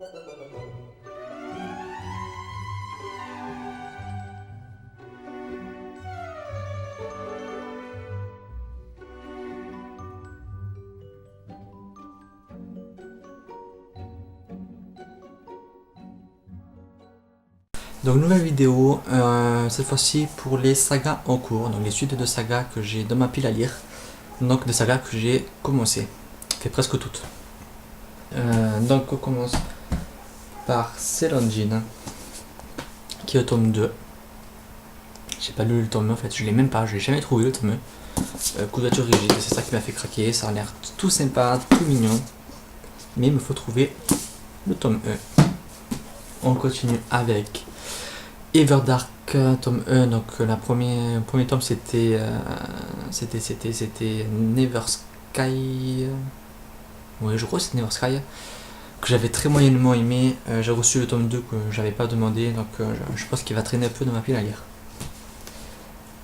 Donc nouvelle vidéo, cette fois-ci pour les sagas en cours, donc les suites de sagas que j'ai dans ma pile à lire, donc des sagas que j'ai commencé, fait presque toutes. Donc on commence par Sailor Jin, qui est au tome 2. J'ai pas lu le tome 1 en fait, je l'ai même pas, je l'ai jamais trouvé le tome 1. Couverture rigide, c'est ça qui m'a fait craquer, ça a l'air tout sympa, tout mignon, mais il me faut trouver le tome 1. On continue avec Everdark tome 1, donc le premier tome c'était Never Sky. Oui, je crois que c'était Never Sky, que j'avais très moyennement aimé. J'ai reçu le tome 2 que j'avais pas demandé, donc je pense qu'il va traîner un peu dans ma pile à lire.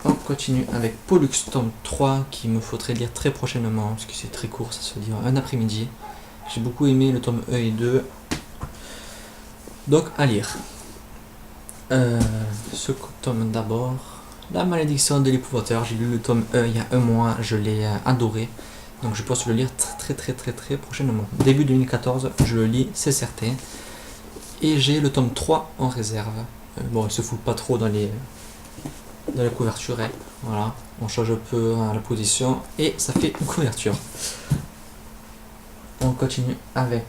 On continue avec Pollux tome 3 qu'il me faudrait lire très prochainement, parce que c'est très court, ça se fait dire un après-midi. J'ai beaucoup aimé le tome 1 et 2. Donc à lire. Ce tome d'abord, La malédiction de l'épouvanteur. J'ai lu le tome 1 il y a un mois, je l'ai adoré. Donc je pense le lire très prochainement. Début 2014, je le lis, c'est certain. Et j'ai le tome 3 en réserve. Bon, il se fout pas trop dans la couverture. Hein. Voilà, on change un peu la position et ça fait une couverture. On continue avec...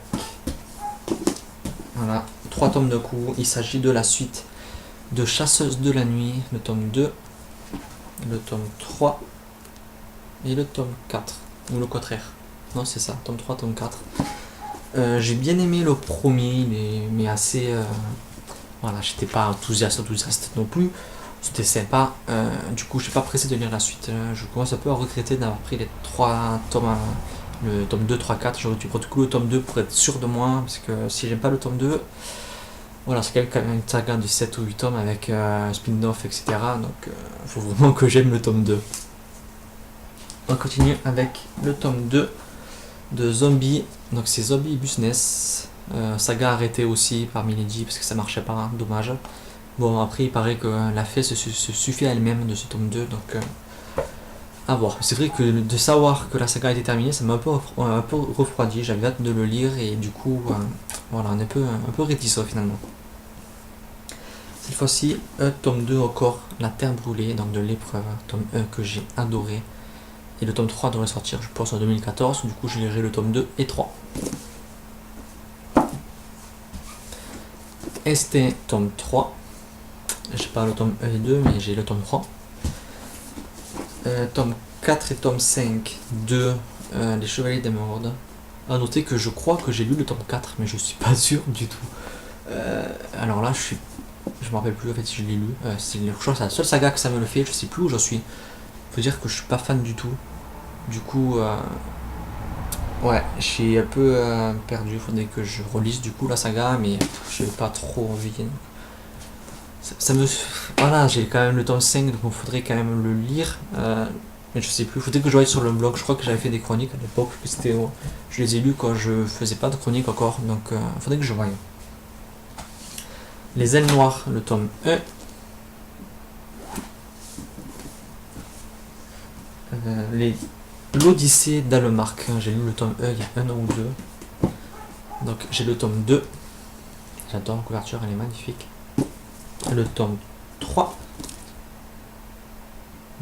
Voilà, 3 tomes de coup. Il s'agit de la suite de Chasseuse de la nuit, le tome 2, le tome 3 et le tome 4. Ou le contraire. Non, c'est ça, tome 3, tome 4. J'ai bien aimé le premier, mais assez... voilà, j'étais pas enthousiaste non plus. C'était sympa. Du coup, je suis pas pressé de lire la suite. Je commence un peu à regretter d'avoir pris les 3 tomes... le tome 2, 3, 4. J'aurais dû prendre le tome 2 pour être sûr de moi. Parce que si j'aime pas le tome 2... Voilà, c'est quand même une saga de 7 ou 8 tomes avec un spin-off, etc. Donc, il faut vraiment que j'aime le tome 2. On continue avec le tome 2 de Zombie. Donc, c'est Zombie Business. Saga arrêtée aussi par Milady parce que ça marchait pas, hein, dommage. Bon, après, il paraît que la fée se suffit à elle-même de ce tome 2. Donc, à voir. C'est vrai que de savoir que la saga a été terminée, ça m'a un peu refroidi. J'avais hâte de le lire et du coup, voilà, on est un peu réticent finalement. Cette fois-ci, tome 2 encore, La Terre brûlée, donc de l'épreuve, tome 1 que j'ai adoré. Et le tome 3 devrait sortir, je pense, en 2014, du coup je lirai le tome 2 et 3. ST, tome 3. J'ai pas le tome 1 et 2, mais j'ai le tome 3. Tome 4 et tome 5 de Les Chevaliers d'Émeraude. A noter que je crois que j'ai lu le tome 4, mais je suis pas sûr du tout. Alors là, je me rappelle plus en fait si je l'ai lu. Je crois que c'est la seule saga que ça me le fait, je sais plus où j'en suis. Faut dire que je suis pas fan du tout. Du coup, ouais, je suis un peu perdu. Faudrait que je relise du coup la saga, mais je n'ai pas trop envie. Voilà, j'ai quand même le tome 5, donc il faudrait quand même le lire. Mais je sais plus, faudrait que je regarde sur le blog. Je crois que j'avais fait des chroniques à l'époque. Je les ai lus quand je faisais pas de chroniques encore, donc il faudrait que je regarde. Les ailes noires, le tome 1. L'Odyssée d'Almark, j'ai lu le tome 1 il y a un an ou deux. Donc j'ai le tome 2. J'adore la couverture, elle est magnifique. Le tome 3.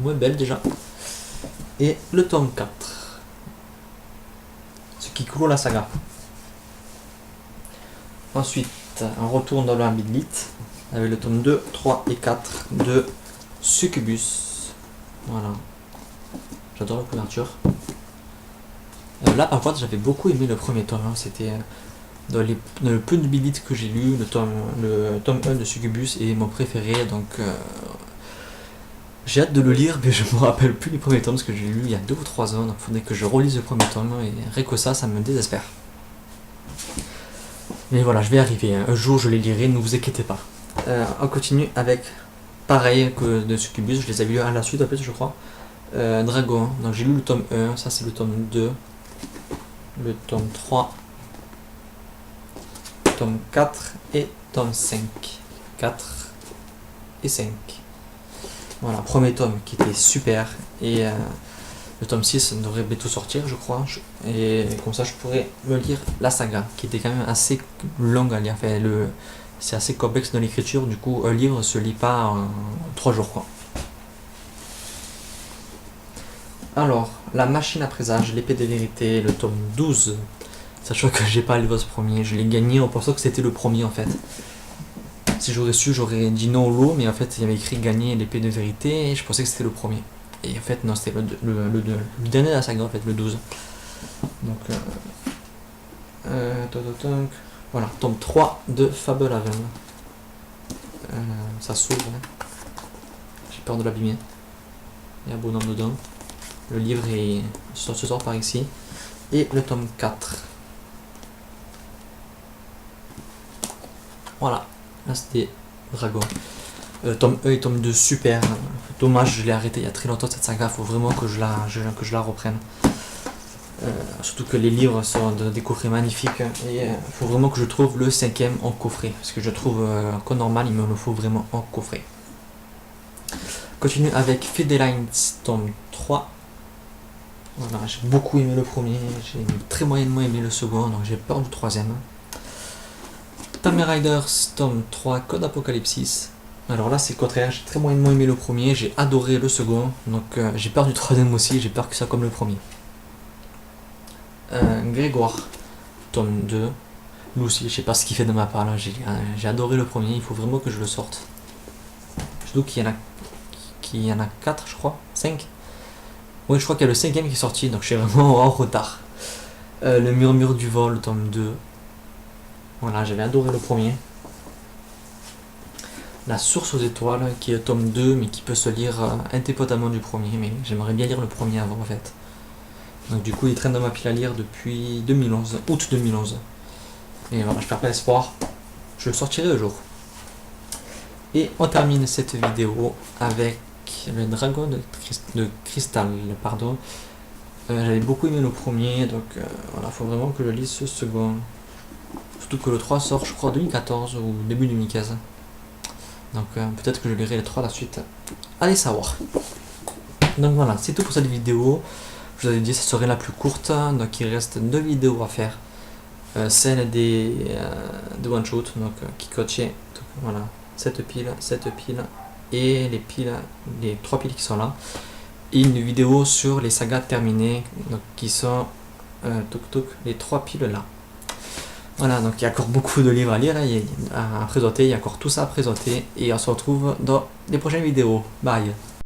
Moins belle déjà. Et le tome 4. Ce qui clôt la saga. Ensuite, on retourne dans le Midlit avec le tome 2, 3 et 4 de Succubus. Voilà. J'adore la couverture. Là, par contre, j'avais beaucoup aimé le premier tome. Hein. C'était dans le peu de Midlit que j'ai lu, le tome 1 de Succubus est mon préféré. Donc, j'ai hâte de le lire, mais je me rappelle plus les premiers tomes parce que j'ai lu il y a 2 ou 3 ans. Donc, il faudrait que je relise le premier tome. Et rien que ça me désespère. Mais voilà, je vais arriver. Hein. Un jour, je les lirai, ne vous inquiétez pas. On continue avec, pareil que de Succubus, je les avais lus à la suite, en fait, je crois. Dragon. Donc, j'ai lu le tome 1, ça c'est le tome 2. Le tome 3. tome 4 et tome 5. 4 et 5. Voilà, premier tome qui était super, et le tome 6 devrait bientôt sortir, je crois, et comme ça je pourrais me lire la saga, qui était quand même assez longue à lire. Enfin, c'est assez complexe dans l'écriture, du coup un livre se lit pas en 3 jours, quoi. Alors, la machine à présage, l'épée des vérités, le tome 12, sachant que j'ai pas lu ce premier, je l'ai gagné en pensant que c'était le premier en fait. Si j'aurais su, j'aurais dit non au lot, mais en fait il y avait écrit gagner l'épée de vérité et je pensais que c'était le premier. Et en fait non, c'était le dernier de la saga en fait, le 12. Donc voilà, tome 3 de Fablehaven. Ça s'ouvre, hein. J'ai peur de l'abîmer. Il y a un bonhomme dedans. Le livre se sort par ici. Et le tome 4. Voilà, là c'était Dragon. Tome 1 et tome 2 super. Dommage, je l'ai arrêté il y a très longtemps cette saga, faut vraiment que je la reprenne. Surtout que les livres sont des coffrets magnifiques, et faut vraiment que je trouve le 5e en coffret, parce que je trouve qu'en normal il me le faut vraiment en coffret. Continue avec Fedelines tome 3. Voilà, j'ai beaucoup aimé le premier, j'ai très moyennement aimé le second, donc j'ai peur du 3e. Kamen Riders tome 3 Code Apocalypsis. Alors là c'est le contraire, j'ai très moyennement aimé le premier, j'ai adoré le second, donc j'ai peur du 3e aussi, j'ai peur que ça soit comme le premier. Grégoire tome 2. Lui aussi, je sais pas ce qu'il fait de ma part là, j'ai adoré le premier, il faut vraiment que je le sorte. Surtout qu'il y en a 4 je crois, 5. Oui, je crois qu'il y a le 5e qui est sorti, donc je suis vraiment en retard. Le Murmure du vol tome 2. Voilà, j'avais adoré le premier. La source aux étoiles, qui est tome 2, mais qui peut se lire indépendamment du premier, mais j'aimerais bien lire le premier avant en fait. Donc du coup il traîne dans ma pile à lire depuis 2011, août 2011. Et voilà, je perds pas espoir, je le sortirai un jour. Et on termine cette vidéo avec le dragon de cristal, pardon. J'avais beaucoup aimé le premier, donc voilà, faut vraiment que je lise ce second. Surtout que le 3 sort je crois 2014 ou début 2015. Donc peut-être que je lirai les 3 à la suite. Allez savoir. Donc voilà, c'est tout pour cette vidéo. Je vous avais dit que ce serait la plus courte, donc il reste 2 vidéos à faire. Celle de one shot, donc Kikoche, voilà, cette pile, et les 3 piles qui sont là. Et une vidéo sur les sagas terminées, donc qui sont les 3 piles là. Voilà, donc il y a encore beaucoup de livres à lire, à présenter, il y a encore tout ça à présenter, et on se retrouve dans les prochaines vidéos. Bye!